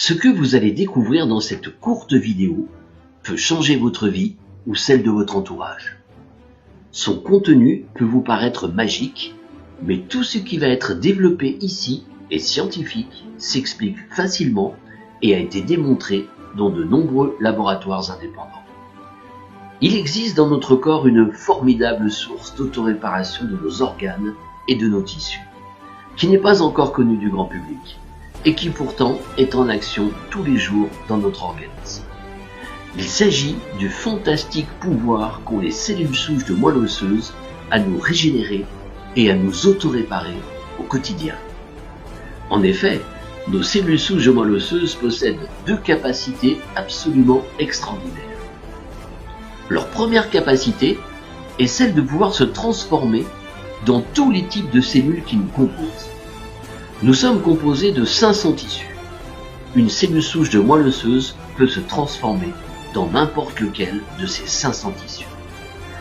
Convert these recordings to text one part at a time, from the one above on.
Ce que vous allez découvrir dans cette courte vidéo peut changer votre vie ou celle de votre entourage. Son contenu peut vous paraître magique, mais tout ce qui va être développé ici est scientifique, s'explique facilement et a été démontré dans de nombreux laboratoires indépendants. Il existe dans notre corps une formidable source d'autoréparation de nos organes et de nos tissus, qui n'est pas encore connue du grand public, et qui pourtant est en action tous les jours dans notre organisme. Il s'agit du fantastique pouvoir qu'ont les cellules souches de moelle osseuse à nous régénérer et à nous autoréparer au quotidien. En effet, nos cellules souches de moelle osseuse possèdent deux capacités absolument extraordinaires. Leur première capacité est celle de pouvoir se transformer dans tous les types de cellules qui nous composent. Nous sommes composés de 500 tissus. Une cellule souche de moelle osseuse peut se transformer dans n'importe lequel de ces 500 tissus.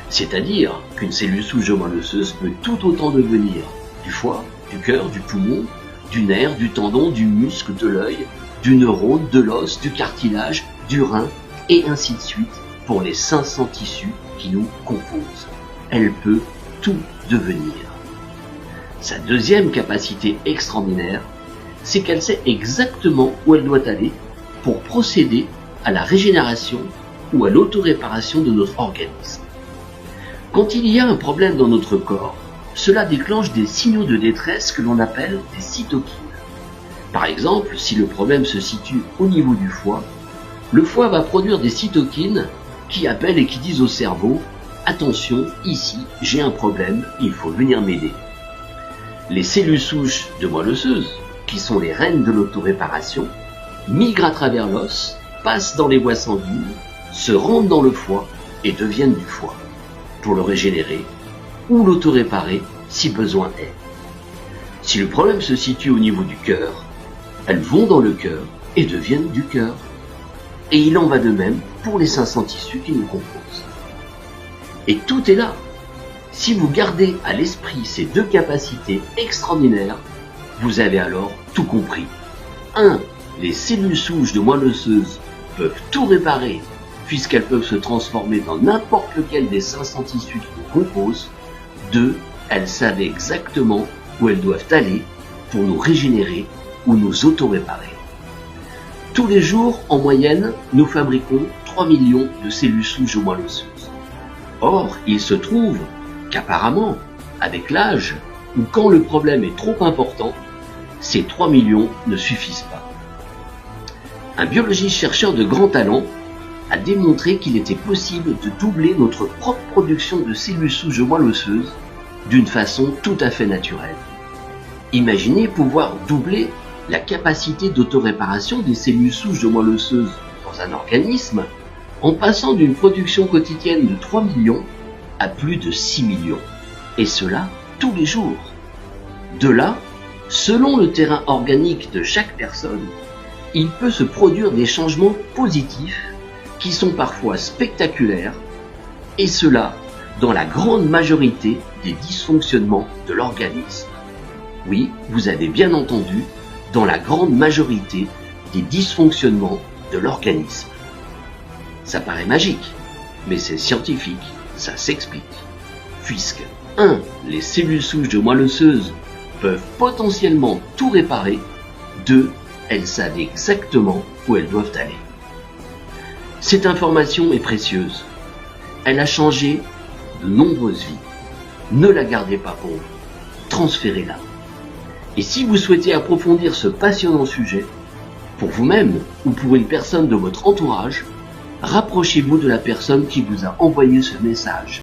C'est-à-dire qu'une cellule souche de moelle osseuse peut tout autant devenir du foie, du cœur, du poumon, du nerf, du tendon, du muscle, de l'œil, du neurone, de l'os, du cartilage, du rein, et ainsi de suite pour les 500 tissus qui nous composent. Elle peut tout devenir. Sa deuxième capacité extraordinaire, c'est qu'elle sait exactement où elle doit aller pour procéder à la régénération ou à l'autoréparation de notre organisme. Quand il y a un problème dans notre corps, cela déclenche des signaux de détresse que l'on appelle des cytokines. Par exemple, si le problème se situe au niveau du foie, le foie va produire des cytokines qui appellent et qui disent au cerveau « Attention, ici, j'ai un problème, il faut venir m'aider ». Les cellules souches de moelle osseuse, qui sont les reines de l'autoréparation, migrent à travers l'os, passent dans les voies sanguines, se rendent dans le foie et deviennent du foie, pour le régénérer ou l'autoréparer si besoin est. Si le problème se situe au niveau du cœur, elles vont dans le cœur et deviennent du cœur. Et il en va de même pour les 500 tissus qui nous composent. Et tout est là. Si vous gardez à l'esprit ces deux capacités extraordinaires, vous avez alors tout compris. 1. Les cellules souches de moelle osseuse peuvent tout réparer puisqu'elles peuvent se transformer dans n'importe lequel des 500 tissus qui nous composent. 2. Elles savent exactement où elles doivent aller pour nous régénérer ou nous auto-réparer. Tous les jours, en moyenne, nous fabriquons 3 millions de cellules souches de moelle osseuse. Or, il se trouve qu'apparemment, avec l'âge, ou quand le problème est trop important, ces 3 millions ne suffisent pas. Un biologiste chercheur de grand talent a démontré qu'il était possible de doubler notre propre production de cellules souches de moelle osseuse d'une façon tout à fait naturelle. Imaginez pouvoir doubler la capacité d'autoréparation des cellules souches de moelle osseuse dans un organisme en passant d'une production quotidienne de 3 millions à plus de 6 millions. Et cela tous les jours. De là, selon le terrain organique de chaque personne, il peut se produire des changements positifs qui sont parfois spectaculaires, et cela dans la grande majorité des dysfonctionnements de l'organisme. Oui, vous avez bien entendu, dans la grande majorité des dysfonctionnements de l'organisme. Ça paraît magique, mais c'est scientifique, ça s'explique. Puisque 1. Les cellules souches de moelle osseuse peuvent potentiellement tout réparer. 2. Elles savent exactement où elles doivent aller. Cette information est précieuse. Elle a changé de nombreuses vies. Ne la gardez pas pour vous. Transférez-la. Et si vous souhaitez approfondir ce passionnant sujet, pour vous-même ou pour une personne de votre entourage, rapprochez-vous de la personne qui vous a envoyé ce message.